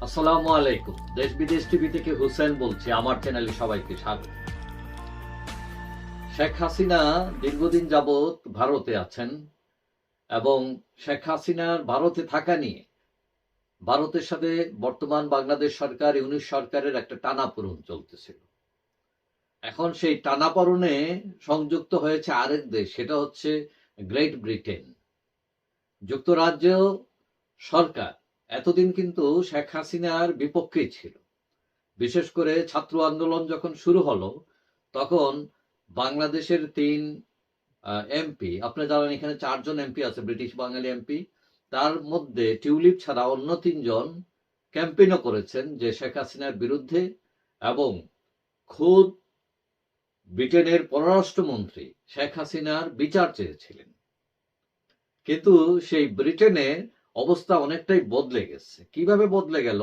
আসসালামু আলাইকুম। দেশ বিদেশ টিভি থেকে হুসেন বলছি। আমার চ্যানেলে সবাইকে স্বাগত। শেখ হাসিনা দীর্ঘদিন যাবৎ ভারতে আছেন এবং শেখ হাসিনার ভারতে থাকা নিয়ে ভারতের সাথে বর্তমান বাংলাদেশ সরকার, ইউনিট সরকারের একটা টানাপোড়েন চলতেছিল। এখন সেই টানাপোড়েনে সংযুক্ত হয়েছে আরেক দেশ, সেটা হচ্ছে গ্রেট ব্রিটেন। যুক্তরাজ্য সরকার এতদিন কিন্তু শেখ হাসিনার বিপক্ষেই ছিল। বিশেষ করে ছাত্র আন্দোলন যখন শুরু হলো, তখন বাংলাদেশের ৩ এমপি, আপনি জানেন এখানে ৪ জন এমপি আছে, ব্রিটিশ বাঙালি এমপি। তার মধ্যে টিউলিপ ছাড়া অন্য ৩ জন ক্যাম্পেইনও করেছেন যে শেখ হাসিনার বিরুদ্ধে, এবং খোদ ব্রিটেনের পররাষ্ট্রমন্ত্রী শেখ হাসিনার বিচার চেয়েছিলেন। কিন্তু সেই ব্রিটেনের অবস্থা অনেকটাই বদলে গেছে। কিভাবে বদলে গেল?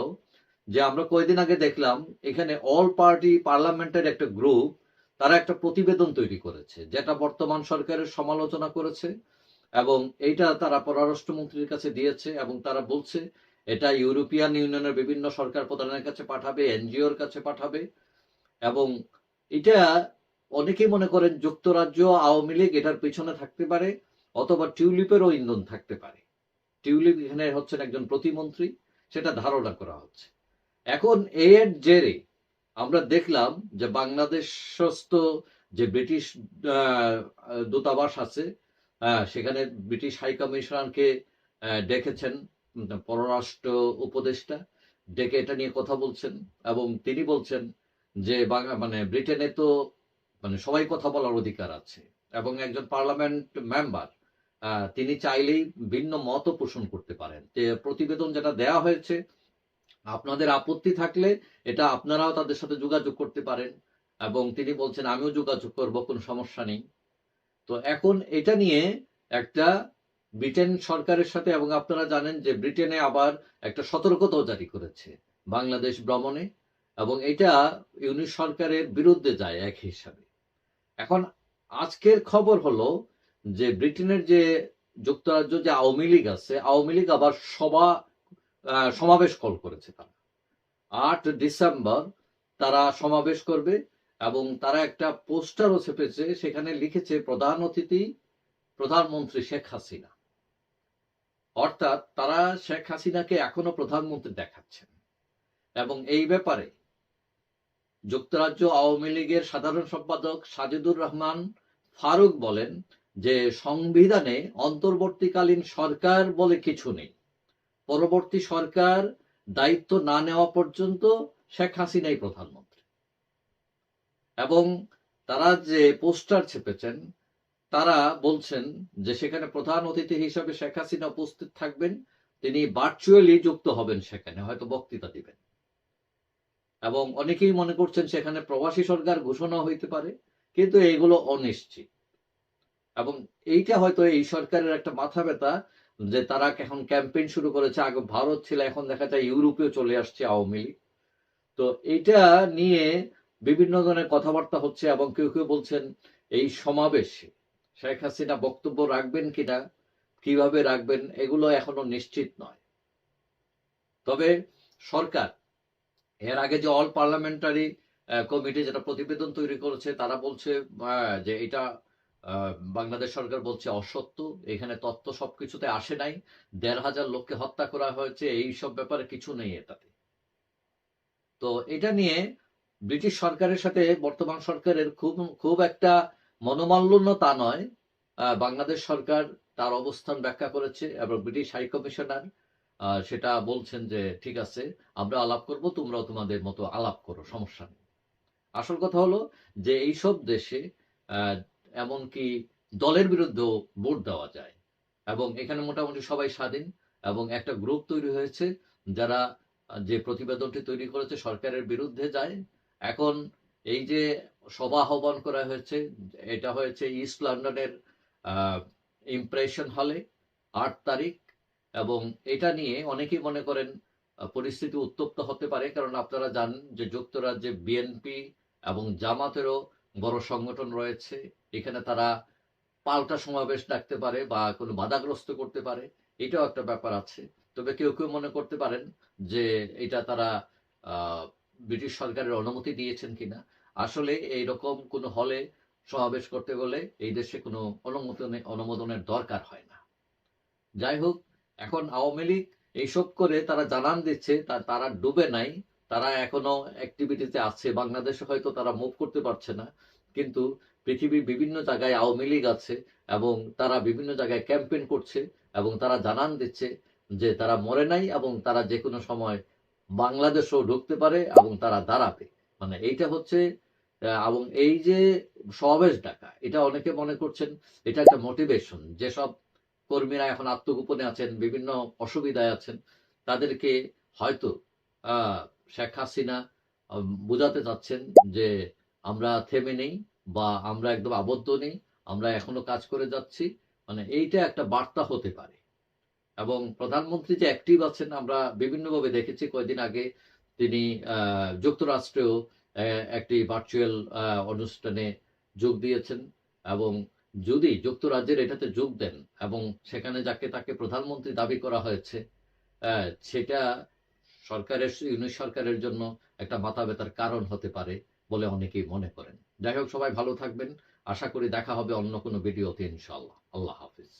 যে আমরা কয়েকদিন আগে দেখলাম এখানে অল পার্টি পার্লামেন্টের একটা গ্রুপ, তারা একটা প্রতিবেদন তৈরি করেছে যেটা বর্তমান সরকারের সমালোচনা করেছে, এবং এইটা তারা পররাষ্ট্রমন্ত্রীর কাছে দিয়েছে এবং তারা বলছে এটা ইউরোপিয়ান ইউনিয়নের বিভিন্ন সরকার প্রধানের কাছে পাঠাবে, এনজিওর কাছে পাঠাবে। এবং এটা অনেকেই মনে করেন যুক্তরাজ্য, আওয়ামী লীগ এটার পিছনে থাকতে পারে, অথবা টিউলিপেরও ইন্ধন থাকতে পারে। টিউলিপ এখানে হচ্ছেন একজন প্রতিমন্ত্রী, সেটা ধারণা করা হচ্ছে। এখন এর জেরে আমরা দেখলাম যে বাংলাদেশস্থ যে ব্রিটিশ আহ, দূতাবাস আছে, সেখানে ব্রিটিশ হাই কমিশনারকে ডেকেছেন পররাষ্ট্র উপদেষ্টা, ডেকে এটা নিয়ে কথা বলছেন। এবং তিনি বলছেন যে মানে ব্রিটেনে তো মানে সবাই কথা বলার অধিকার আছে, এবং একজন পার্লামেন্ট মেম্বার তিনি চাইলেই ভিন্ন মতও পোষণ করতে পারেন। যে প্রতিবেদন যেটা দেয়া হয়েছে, আপনাদের আপত্তি থাকলে এটা আপনারাও তাদের সাথে যোগাযোগ করতে পারেন। এবং তিনি বলছেন আমিও যোগাযোগ করব, কোনো সমস্যা নেই। তো এখন এটা নিয়ে একটা ব্রিটেন সরকারের সাথে, এবং আপনারা জানেন যে ব্রিটেনে আবার একটা সতর্কতাও জারি করেছে বাংলাদেশ ভ্রমণে, এবং এটা ইউনিট সরকারের বিরুদ্ধে যায় এক হিসাবে। এখন আজকের খবর হলো যে ব্রিটেনের যে যুক্তরাজ্য যে আওয়ামী লীগ আছে, আওয়ামী লীগ আবার সমাবেশ কল করেছে। তারা ৮ ডিসেম্বর তারা সমাবেশ করবে, এবং তারা একটা পোস্টারও ছেপেছে, সেখানে লিখেছে প্রধান অতিথি প্রধানমন্ত্রী শেখ হাসিনা। অর্থাৎ তারা শেখ হাসিনাকে এখনো প্রধানমন্ত্রী দেখাচ্ছেন। এবং এই ব্যাপারে যুক্তরাজ্য আওয়ামী লীগের সাধারণ সম্পাদক সাজিদুর রহমান ফারুক বলেন যে সংবিধানে অন্তর্বর্তীকালীন সরকার বলে কিছু নেই, পরবর্তী সরকার দায়িত্ব না নেওয়া পর্যন্ত শেখ হাসিনাই প্রধানমন্ত্রী। এবং তারা যে পোস্টার ছেপেছেন, তারা বলছেন যে সেখানে প্রধান অতিথি হিসেবে শেখ হাসিনা উপস্থিত থাকবেন, তিনি ভার্চুয়ালি যুক্ত হবেন, সেখানে হয়তো বক্তৃতা দিবেন। এবং অনেকেই মনে করছেন সেখানে প্রবাসী সরকার ঘোষণা হইতে পারে, কিন্তু এইগুলো অনিশ্চিত। এবং এইটা হয়তো এই সরকারের একটা মাথা ব্যথা, যে তারা এখন ক্যাম্পেইন শুরু করেছে। আগে ভারত ছিল, এখন দেখা যায় ইউরোপেও চলে আসছে আওয়ামী লীগ। তো এইটা নিয়ে বিভিন্ন ধরনের কথাবার্তা হচ্ছে, এবং কেউ কেউ বলছেন এই সমাবেশে শেখ হাসিনা বক্তব্য রাখবেন কিনা, কিভাবে রাখবেন, এগুলো এখনো নিশ্চিত নয়। তবে সরকার এর আগে যে অল পার্লামেন্টারি কমিটি যেটা প্রতিবেদন তৈরি করেছে, তারা বলছে যে এটা বাংলাদেশ সরকার বলছে অসত্য, এখানে তথ্য সবকিছুতে আসে নাই, ১৫০০ লোককে হত্যা করা হয়েছে, এই সব ব্যাপারে কিছু নেই এটাতে। তো এটা নিয়ে ব্রিটিশ সরকারের সাথে বর্তমান সরকারের খুব খুব একটা মনোমালিন্য তা নয়। বাংলাদেশ সরকার তার অবস্থান ব্যাখ্যা করেছে, এবং ব্রিটিশ হাই কমিশনার সেটা বলছেন যে ঠিক আছে, আমরা আলাপ করব, তোমরাও তোমাদের মতো আলাপ করো, সমস্যা নেই। আসল কথা হলো যে এইসব দেশে আহ, এমনকি দলের বিরুদ্ধেও ভোট দেওয়া যায়, এবং এখানে মোটামুটি সবাই স্বাধীন। এবং একটা গ্রুপ তৈরি হয়েছে যারা যে প্রতিবেদনটি তৈরি করেছে সরকারের বিরুদ্ধে যায়। এখন এই যে সভা আহ্বান করা হয়েছে, এটা হয়েছে ইস্ট লন্ডনের ইমপ্রেশন হলে ৮ তারিখ। এবং এটা নিয়ে অনেকেই মনে করেন পরিস্থিতি উত্তপ্ত হতে পারে, কারণ আপনারা জানেন যে যুক্তরাজ্যে বিএনপি এবং জামাতেরও বড় সংগঠন রয়েছে। এখানে তারা পাল্টা সমাবেশ ডাকতে পারে বা কোনো বাধাগ্রস্ত করতে পারে, এটাও একটা ব্যাপার আছে। তো তবে কেউ কেউ মনে করতে পারেন যে এটা তারা ব্রিটিশ সরকারের অনুমতি দিয়েছেন কিনা। আসলে এইরকম কোনো হলে সমাবেশ করতে গেলে এই দেশে কোনো অনুমোদনের দরকার হয় না। যাই হোক, এখন আওয়ামী লীগ এইসব করে তারা জানান দিচ্ছে তারা ডুবে নাই, তারা এখনো অ্যাক্টিভিটিতে আছে। বাংলাদেশে হয়তো তারা মুভ করতে পারছে না, কিন্তু পৃথিবীর বিভিন্ন জায়গায় আওয়ামী লীগ আছে এবং তারা বিভিন্ন জায়গায় ক্যাম্পেইন করছে এবং তারা জানান দিচ্ছে যে তারা মরে নাই এবং তারা যে কোনো সময় বাংলাদেশেও ঢুকতে পারে এবং তারা দাঁড়াবে। মানে এইটা হচ্ছে এবং এই যে সমাবেশ ডাকা, এটা অনেকে মনে করছেন এটা একটা মোটিভেশন। যেসব কর্মীরা এখন আত্মগোপনে আছেন, বিভিন্ন অসুবিধায় আছেন, তাদেরকে হয়তো শেখ হাসিনা বোঝাতে চাচ্ছেন যে আমরা থেমে নেই বা আমরা একদম আবদ্ধ নেই, আমরা এখনো কাজ করে যাচ্ছি। মানে এইটা একটা বার্তা হতে পারে। এবং প্রধানমন্ত্রী যে অ্যাক্টিভ আছেন আমরা বিভিন্নভাবে দেখেছি। কয়েকদিন আগে তিনি যুক্তরাষ্ট্রেও একটি ভার্চুয়াল অনুষ্ঠানে যোগ দিয়েছেন এবং যদি যুক্তরাজ্যের এটাতে যোগ দেন এবং সেখানে যাকে তাকে প্রধানমন্ত্রী দাবি করা হয়েছে, সেটা ইউনিশ সরকারের জন্য একটা মাথা ব্যথার কারণ হতে পারে বলে অনেকেই মনে করেন। যাই হোক, সবাই ভালো থাকবেন। আশা করি দেখা হবে অন্য কোনো ভিডিওতে ইনশাআল্লাহ। আল্লাহ হাফিজ।